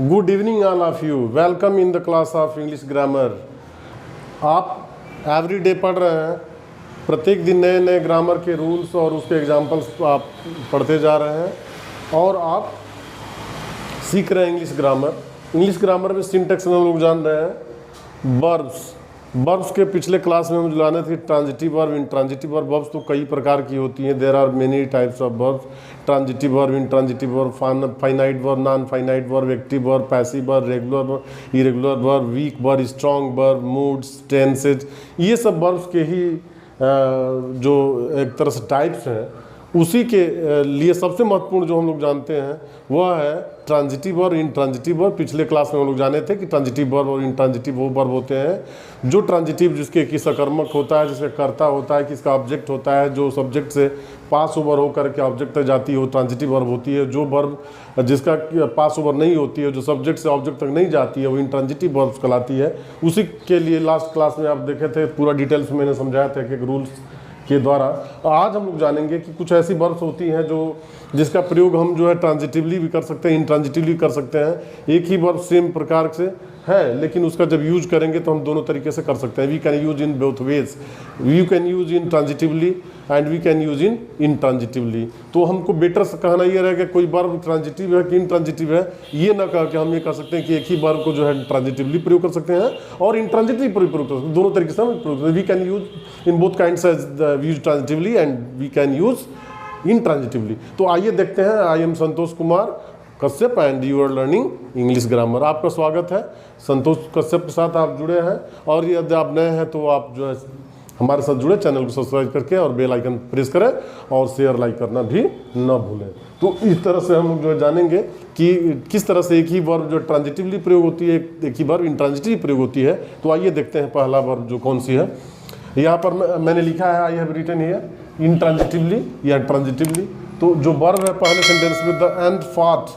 Good evening all of you, welcome in the class of English grammar. आप everyday पढ़ रहे हैं, प्रत्येक दिन नए नए ग्रामर के रूल्स और उसके एग्जाम्पल्स आप पढ़ते जा रहे हैं और आप सीख रहे हैं इंग्लिश ग्रामर। इंग्लिश ग्रामर में सिंटेक्स में हम लोग जान रहे हैं वर्ब्स के पिछले क्लास में हम जाने थे transitive verb, intransitive verb. Verbs तो कई प्रकार की होती हैं, there are many types of verbs. Transitive verb, intransitive verb, finite verb, non finite verb, active verb, passive verb, regular verb, irregular verb, weak verb, strong verb, moods, tenses, ये सब verbs के ही जो एक तरह से टाइप्स हैं, उसी के लिए सबसे महत्वपूर्ण जो हम लोग जानते हैं वह है ट्रांजिटिव वर्ब, इंट्रांजिटिव वर्ब। पिछले क्लास में हम लोग जाने थे कि ट्रांजिटिव वर्ब और इंट्रांजिटिव वो वर्ब होते हैं जो ट्रांजिटिव जिसके किसका कर्मक होता है, जिसका कर्ता होता है, किसका ऑब्जेक्ट होता है, जो सब्जेक्ट से पास ओवर होकर के ऑब्जेक्ट तक जाती है वो ट्रांजिटिव वर्ब होती है। जो वर्ब जिसका पास ओवर नहीं होती है, जो सब्जेक्ट से ऑब्जेक्ट तक नहीं जाती है, वो इंट्रांजिटिव वर्ब कहलाती है। उसी के लिए लास्ट क्लास में आप देखे थे, पूरा डिटेल्स में मैंने समझाया था कि रूल्स के द्वारा। आज हम लोग जानेंगे कि कुछ ऐसी वर्ब्स होती हैं जो जिसका प्रयोग हम जो है ट्रांजिटिवली भी कर सकते हैं, इंट्रांजिटिवली कर सकते हैं। एक ही वर्ब सेम प्रकार से है, लेकिन उसका जब यूज करेंगे तो हम दोनों तरीके से कर सकते हैं। We can use in both ways, you can use in transitively and we can use in intransitively. तो हमको बेटर से कहना ये रहेगा कोई वर्ब ट्रांजिटिव है कि इंट्रांजिटिव है, ये ना कह के हम ये कह सकते हैं कि एक ही वर्ब को जो है ट्रांजिटिवली प्रयोग कर सकते हैं और इंट्रांजिटिवली प्रयोग कर सकते हैं। दोनों तरीके से हम प्रयोग करते हैं। We can use in both kinds as use transitively and we can use intransitively. तो आइए देखते हैं। I am Santosh Kumar Kashyap and you are learning English grammar. आपका स्वागत है। संतोष कश्यप के साथ आप जुड़े हैं और यदि आप नए हैं तो आप जो है हमारे साथ जुड़े, चैनल को सब्सक्राइब करके और बेल आइकन प्रेस करें और शेयर लाइक करना भी न भूलें। तो इस तरह से हम लोग जो है जानेंगे कि किस तरह से एक ही वर्ब जो ट्रांजिटिवली प्रयोग होती है, एक ही वर्ब इंट्रांजिटिवली प्रयोग होती है। तो आइए देखते हैं पहला वर्ब जो कौन सी है। यहाँ पर मैंने लिखा है I have written here intransitively या ट्रांजिटिवली। तो जो वर्ब है पहले सेंटेंस में the ant fought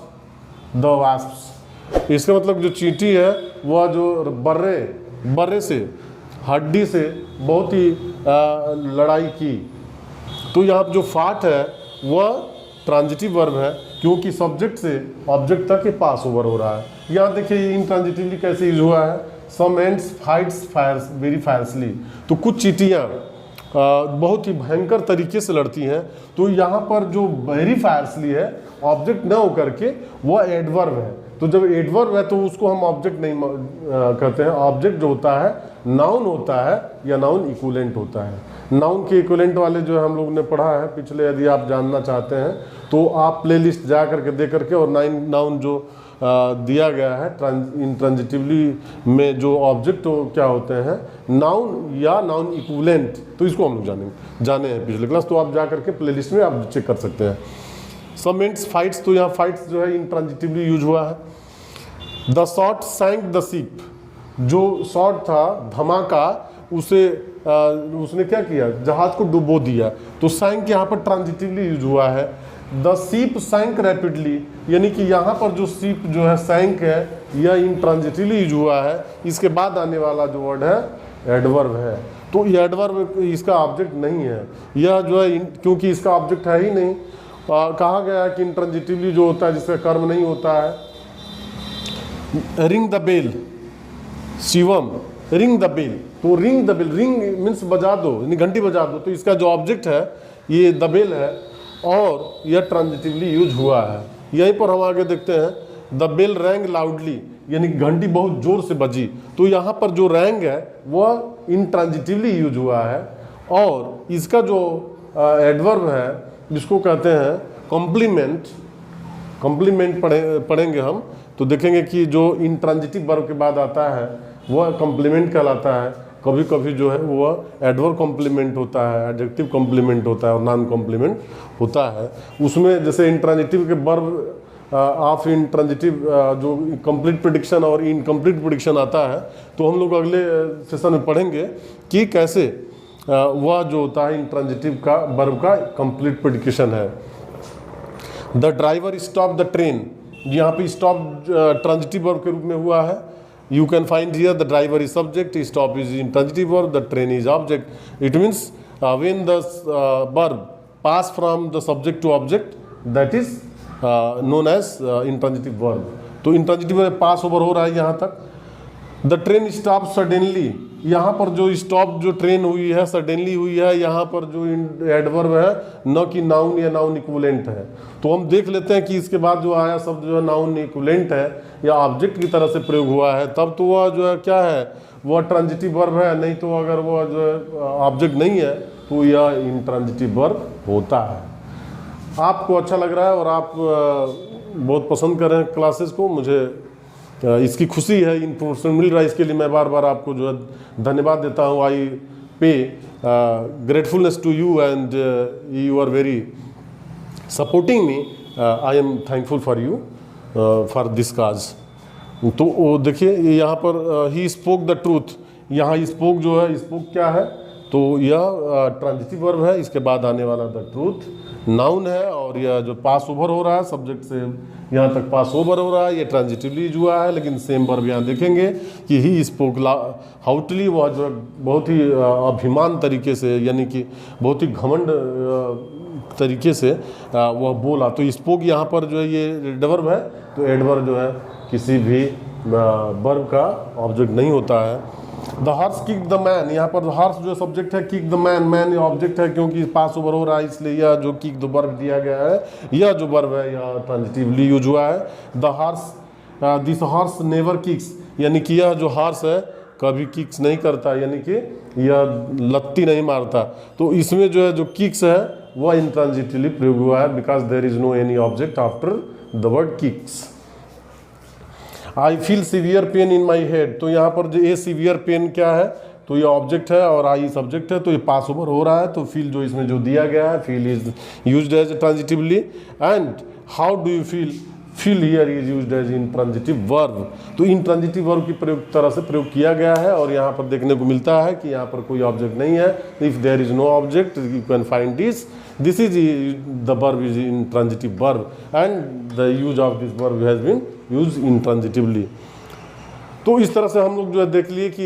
the wasps, इसका मतलब जो चींटी है वह जो बर्रे से, हड्डी से बहुत ही लड़ाई की। तो यहाँ जो फाट है वह ट्रांजिटिव वर्ब है क्योंकि सब्जेक्ट से ऑब्जेक्ट तक के पास ओवर हो रहा है। यहाँ देखिए इंट्रांजिटिवली कैसे यूज हुआ है। सम एंड्स फाइट्स फायर्स वेरी फायरसली। तो कुछ चींटियाँ बहुत ही भयंकर तरीके से लड़ती हैं। तो यहाँ पर जो वेरी फायरसली है ऑब्जेक्ट न होकर के वह एडवर्ब है। तो जब एडवर्ब है तो उसको हम ऑब्जेक्ट नहीं कहते हैं। ऑब्जेक्ट जो होता है नाउन होता है या नाउन इक्विवेलेंट होता है। नाउन के इक्विवेलेंट वाले जो है हम लोग ने पढ़ा है पिछले। यदि आप जानना चाहते हैं तो आप प्लेलिस्ट जा करके दे करके और नाउन जो दिया गया है इंट्रांजिटिवली में जो ऑब्जेक्ट तो क्या होते हैं नाउन या नाउन इक्विवेलेंट, तो इसको हम लोग जाने हैं पिछले क्लास। तो आप जा करके प्लेलिस्ट में आप चेक कर सकते हैं। सम एंड्स फाइट्स, तो यहाँ फाइट्स जो है इंट्रांजिटिवली यूज हुआ है। द शॉट सैंक द शिप, जो शॉट था धमाका उसने क्या किया, जहाज को डुबो दिया। तो सैंक यहाँ पर ट्रांजिटिवली यूज हुआ है। द शिप सैंक रैपिडली, यानी कि यहाँ पर जो शिप जो है सैंक है यह इंट्रांजिटिवली यूज हुआ है। इसके बाद आने वाला जो वर्ड है एडवर्ब है। तो ये एडवर्ब इसका ऑब्जेक्ट नहीं है, यह जो है क्योंकि इसका ऑब्जेक्ट है ही नहीं। कहा गया है कि इंट्रांजिटिवली जो होता है जिसका कर्म नहीं होता है। Ring the bell, Shivam ring the bell. तो ring the bell, ring means बजा दो, यानी घंटी बजा दो। तो इसका जो ऑब्जेक्ट है ये द बेल है और यह ट्रांजिटिवली यूज हुआ है। यहीं पर हम आगे देखते हैं द बेल रैंग लाउडली, यानी घंटी बहुत जोर से बजी। तो यहाँ पर जो रैंग है वह इंट्रांजिटिवली यूज हुआ है और इसका जो एडवर्ब है जिसको कहते हैं कॉम्प्लीमेंट पढ़ेंगे हम तो देखेंगे कि जो इंट्रांजिटिव वर्ब के बाद आता है वह कॉम्प्लीमेंट कहलाता है। कभी कभी जो है वह एडवर्ब कॉम्प्लीमेंट होता है, एडजेक्टिव कॉम्प्लीमेंट होता है और नॉन कॉम्प्लीमेंट होता है। उसमें जैसे इंट्रांजिटिव के वर्ब ऑफ इंट्रांजिटिव जो कंप्लीट प्रेडिक्शन और इनकम्प्लीट प्रेडिक्शन आता है, तो हम लोग अगले सेशन में पढ़ेंगे कि कैसे वह जो होता है इंट्रांजिटिव का वर्ब का कंप्लीट प्रेडिक्शन है। The driver stop the train, यहाँ पे स्टॉप ट्रांजिटिव वर्ब के रूप में हुआ है। You can find here the driver is subject, stop is intransitive verb, the train is object. It means when the verb pass from the subject to object, that is known as intransitive verb. तो intransitive में पास over हो रहा है यहाँ तक। The train stop suddenly, यहाँ पर जो स्टॉप जो ट्रेन हुई है सडनली हुई है, यहाँ पर जो एडवर्ब है न कि नाउन या नाउन इक्विवेलेंट है। तो हम देख लेते हैं कि इसके बाद जो आया शब्द जो है नाउन इक्विवेलेंट है या ऑब्जेक्ट की तरह से प्रयोग हुआ है, तब तो वह जो है क्या है, वह ट्रांजिटिव वर्ब है। नहीं तो अगर वह जो है ऑब्जेक्ट नहीं है तो यह इंट्रांजिटिव वर्ब होता है। आपको अच्छा लग रहा है और आप बहुत पसंद कर रहे हैं क्लासेस को, मुझे इसकी खुशी है, इन्फॉर्मेशन मिल रहा है, इसके लिए मैं बार बार आपको जो है धन्यवाद देता हूँ। I pay gratefulness to you and you are very supporting me, I am thankful for you for this cause. तो वो देखिए यहाँ पर ही स्पोक द ट्रूथ, यहाँ स्पोक जो है, स्पोक क्या है, तो यह ट्रांजिटिव वर्ब है, इसके बाद आने वाला द ट्रूथ नाउन है, और यह जो पास ओवर हो रहा है सब्जेक्ट से यहाँ तक पास ओवर हो रहा है, ये ट्रांजिटिवली यूज हुआ है। लेकिन सेम वर्ब यहाँ देखेंगे कि ही स्पोक हाउटली, वह जो बहुत ही अभिमान तरीके से, यानी कि बहुत ही घमंड तरीके से वह बोला। तो स्पोक यहाँ पर जो है ये एडवर्ब है, तो एडवर्ब जो है किसी भी वर्ब का ऑब्जेक्ट नहीं होता है। The horse kick the man, यहाँ पर हॉर्स जो सब्जेक्ट है, किक द मैन, मैन ये ऑब्जेक्ट है, क्योंकि पास ओवर हो रहा है इसलिए यह जो किक द वर्ब दिया गया है, यह जो वर्ब है यह ट्रांजिटिवली यूज हुआ है। The horse, this horse never kicks, यानी कि यह जो हॉर्स है कभी किक्स नहीं करता, यानी कि यह लत्ती नहीं मारता। तो इसमें जो है जो किक्स है वह इंट्रांजिटिवली प्रयोग हुआ है, because there is no any object after the word kicks. I feel severe pain in my head, तो यहाँ पर जो ए सीवियर पेन क्या है, तो ये ऑब्जेक्ट है और आई सब्जेक्ट है, तो ये पास ओवर हो रहा है। तो फील जो इसमें जो दिया गया है, feel is used as transitively. And how do you feel, feel here is used as intransitive verb. तो इंट्रांजिटिव वर्ब की प्रयोग तरह से प्रयोग किया गया है, और यहाँ पर देखने को मिलता है कि यहाँ पर कोई ऑब्जेक्ट नहीं है। If there is no object you can find this is the verb is intransitive verb, and the use of this verb has been use intransitively. तो इस तरह से हम लोग जो है देख लिए कि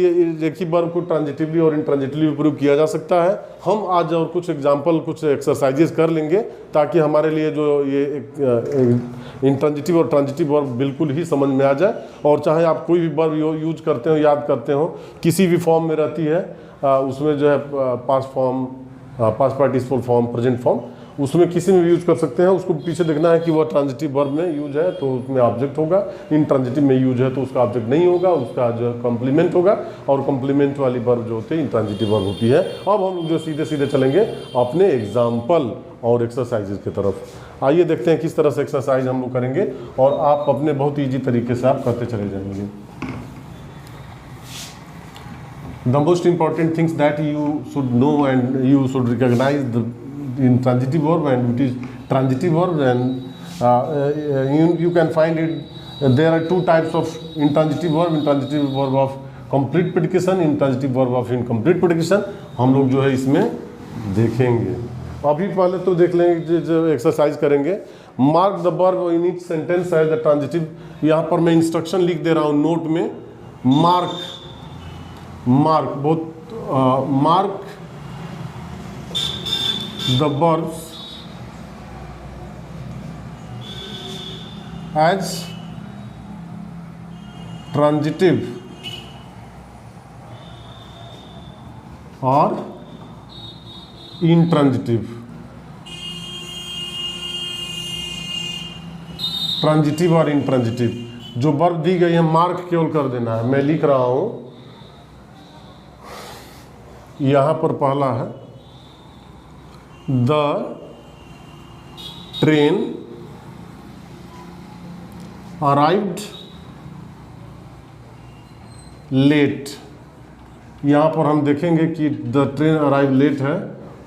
एक ही वर्ब को ट्रांजिटिवली और इंट्रांजिटिवली प्रयोग किया जा सकता है। हम आज और कुछ एग्जांपल, कुछ एक्सरसाइजेस कर लेंगे, ताकि हमारे लिए जो ये इंट्रांजिटिव और ट्रांजिटिव वर्ब बिल्कुल ही समझ में आ जाए। और चाहे आप कोई भी वर्ब यूज करते हो, याद करते हो, किसी भी फॉर्म में रहती है, उसमें जो है past form, past participle form, present form, उसमें किसी में भी यूज कर सकते हैं। उसको पीछे देखना है कि वह ट्रांजिटिव वर्ब में यूज है तो उसमें ऑब्जेक्ट होगा, इंट्रांजिटिव में यूज है तो उसका ऑब्जेक्ट नहीं होगा, उसका जो कॉम्प्लीमेंट होगा, और कॉम्प्लीमेंट वाली वर्ब जो होती है इंट्रांजिटिव वर्ब होती है। अब हम लोग जो सीधे सीधे चलेंगे अपने एग्जाम्पल और एक्सरसाइजेज की तरफ। आइए देखते हैं किस तरह से एक्सरसाइज हम लोग करेंगे, और आप अपने बहुत ईजी तरीके से आप करते चले जाएंगे। The most important things that you should know and you should recognize the intransitive verb and it is transitive verb, and you can find it. There are two types of intransitive verb of complete predication, intransitive verb of incomplete predication। हम लोग जो है इसमें देखेंगे। अभी पहले तो देख लेंगे जो एक्सरसाइज करेंगे। Mark the verb in each sentence as the transitive. यहाँ पर मैं इंस्ट्रक्शन लिख दे रहा हूँ नोट में। Mark the verbs as transitive or intransitive। Transitive और इंट्रांजिटिव जो वर्ब दी गई है मार्क केवल कर देना है। मैं लिख रहा हूं, यहां पर पहला है द ट्रेन अराइव्ड लेट। यहां पर हम देखेंगे कि द ट्रेन अराइव लेट है,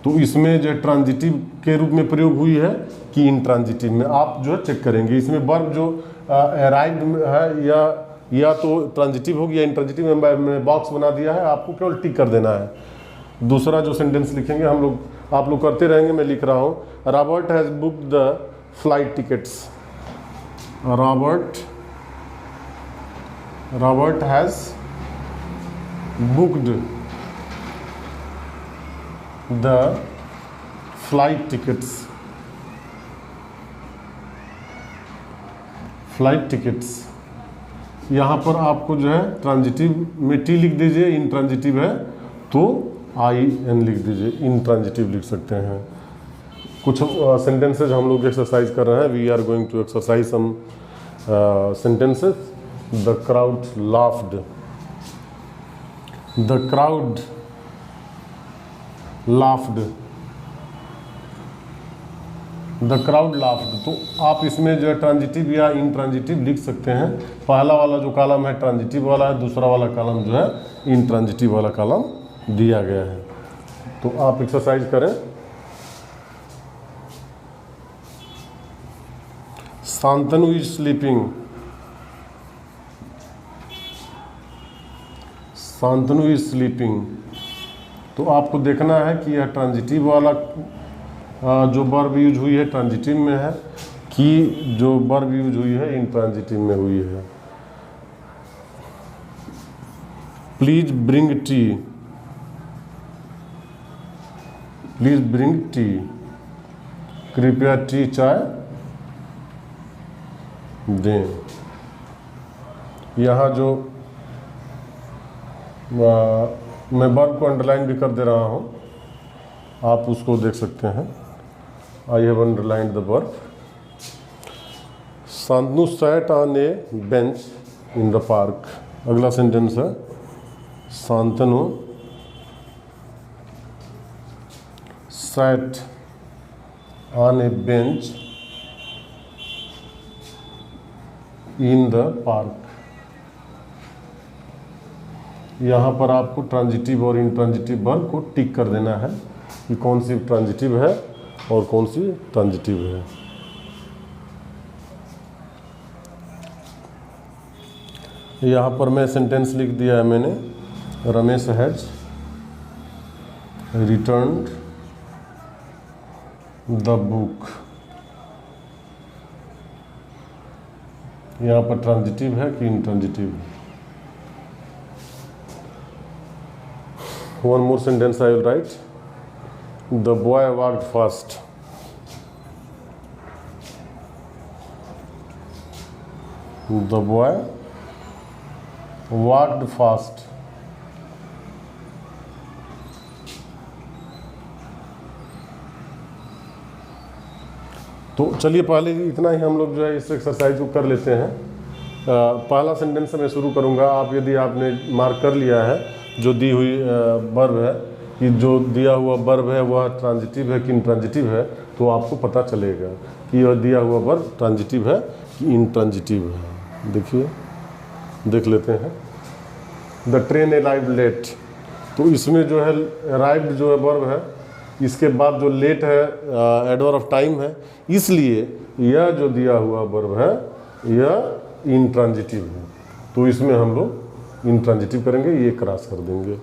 तो इसमें जो ट्रांजिटिव के रूप में प्रयोग हुई है कि इंट्रांजिटिव में, आप जो है चेक करेंगे। इसमें वर्ब जो अराइव्ड है या तो ट्रांजिटिव होगी या इंट्रांजिटिव में मैंने बॉक्स बना दिया है, आपको केवल टिक कर देना है। दूसरा जो सेंटेंस लिखेंगे हम लोग, आप लोग करते रहेंगे, मैं लिख रहा हूँ Robert has booked the flight tickets. Robert has booked the flight tickets. यहाँ पर आपको जो है ट्रांजिटिव में टी लिख दीजिए, इंट्रांजिटिव है तो IN लिख दीजिए, इंट्रांजिटिव लिख सकते हैं। कुछ सेंटेंसेज हम लोग एक्सरसाइज कर रहे हैं। We are going to exercise some sentences. The crowd laughed, the crowd laughed, the crowd laughed. तो आप इसमें जो है ट्रांजिटिव या इंट्रांजिटिव लिख सकते हैं। पहला वाला जो कॉलम है ट्रांजिटिव वाला है, दूसरा वाला कॉलम जो है इंट्रांजिटिव वाला कॉलम दिया गया है। तो आप एक्सरसाइज करें। Shantanu is sleeping, Shantanu is sleeping. तो आपको देखना है कि यह ट्रांजिटिव वाला जो वर्ब यूज हुई है ट्रांजिटिव में है कि जो वर्ब यूज हुई है इंट्रांजिटिव में हुई है। Please bring T, please bring T, कृपया टी चाय दें। यहाँ जो मैं वर्ब को अंडरलाइन भी कर दे रहा हूँ, आप उसको देख सकते हैं। I have underlined the verb. Shantanu sat on A bench in the park. अगला सेंटेंस है Shantanu sat on A bench in the park. यहाँ पर आपको ट्रांजिटिव और इंट्रांजिटिव वर्ब को टिक कर देना है कि कौन सी ट्रांजिटिव है और कौन सी ट्रांजिटिव है। यहाँ पर मैं सेंटेंस लिख दिया है मैंने। Ramesh has returned the book. यहाँ पर ट्रांजिटिव है कि इंट्रांजिटिव है। One more sentence I will write. The boy walked fast. The boy walked fast. तो चलिए पहले इतना ही हम लोग जो है इस एक्सरसाइज को कर लेते हैं। पहला सेंटेंस मैं शुरू करूंगा। आप यदि आपने मार्क कर लिया है जो दी हुई वर्ब है कि जो दिया हुआ वर्ब है वह ट्रांजिटिव है कि इंट्रांजिटिव है, तो आपको पता चलेगा कि यह दिया हुआ वर्ब ट्रांजिटिव है कि इंट्रांजिटिव है। देखिए, देख लेते हैं। The train arrived late. तो इसमें जो है अराइव्ड जो है वर्ब है, इसके बाद जो लेट है एडवर्ब ऑफ टाइम है, इसलिए यह जो दिया हुआ वर्ब है यह इंट्रांजिटिव है। तो इसमें हम लोग इंट्रांजिटिव करेंगे, ये क्रॉस कर देंगे।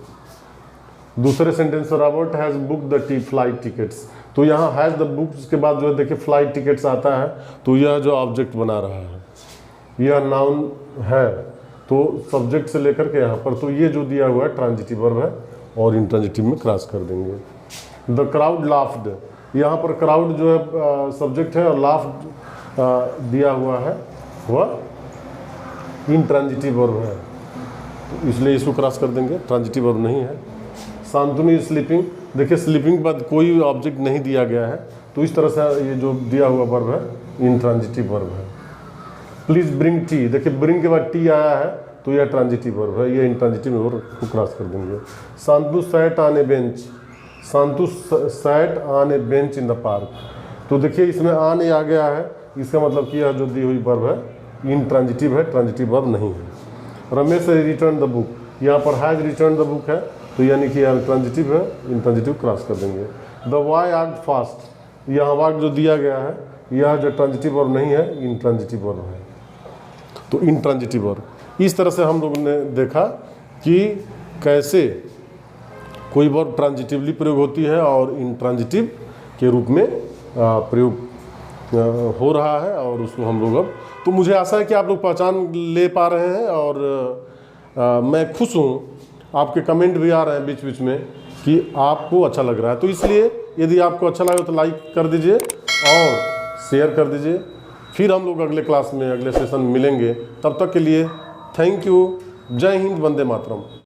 दूसरे सेंटेंस पर Robert has book the T flight tickets. तो यहाँ हैज़ द बुक्स के बाद जो है देखिए फ्लाइट टिकट्स आता है, तो यह जो ऑब्जेक्ट बना रहा है यह नाउन है, तो सब्जेक्ट से लेकर के यहाँ पर, तो ये जो दिया हुआ है ट्रांजिटिव वर्ब है और इंट्रांजिटिव में क्रॉस कर देंगे। The crowd laughed. यहाँ पर क्राउड जो है सब्जेक्ट है और लाफ्ड दिया हुआ है वह इंट्रांजिटिव वर्ब है, तो इसलिए इसको क्रॉस कर देंगे, ट्रांजिटिव वर्ब नहीं है। Shantanu is sleeping. देखिए स्लीपिंग के बाद कोई ऑब्जेक्ट नहीं दिया गया है, तो इस तरह से ये जो दिया हुआ वर्ब है इंट्रांजिटिव वर्ब है। Please bring T. देखिए ब्रिंग के बाद टी आया है तो यह ट्रांजिटिव वर्ब है, ये इंट्रांजिटिव वर्ब को क्रॉस कर देंगे। Shantanu sat on A bench. Shantanu sat on A bench in the park. तो देखिए इसमें ऑन आ गया है, इसका मतलब कि यह जो दी हुई वर्ब है इंट्रांजिटिव है, ट्रांजिटिव वर्ब नहीं है। Ramesh return the book. यहाँ पर हैज रिटर्न द बुक है, तो यानी कि यह ट्रांजिटिव है, इंट्रांजिटिव क्रॉस कर देंगे। The boy walked fast. यहाँ वॉक जो दिया गया है यह जो ट्रांजिटिव वर्ब नहीं है, इंट्रांजिटिव वर्ब है, तो इंट्रांजिटिव वर्ब। इस तरह से हम लोगों ने देखा कि कैसे कोई वर्ब ट्रांजिटिवली प्रयोग होती है और इंट्रांजिटिव के रूप में प्रयोग हो रहा है, और उसको हम लोग अब, तो मुझे आशा है कि आप लोग पहचान ले पा रहे हैं। और मैं खुश हूँ, आपके कमेंट भी आ रहे हैं बीच बीच में कि आपको अच्छा लग रहा है, तो इसलिए यदि आपको अच्छा लगा तो लाइक कर दीजिए और शेयर कर दीजिए। फिर हम लोग अगले क्लास में अगले सेशन में मिलेंगे, तब तक के लिए थैंक यू। जय हिंद, वंदे मातरम।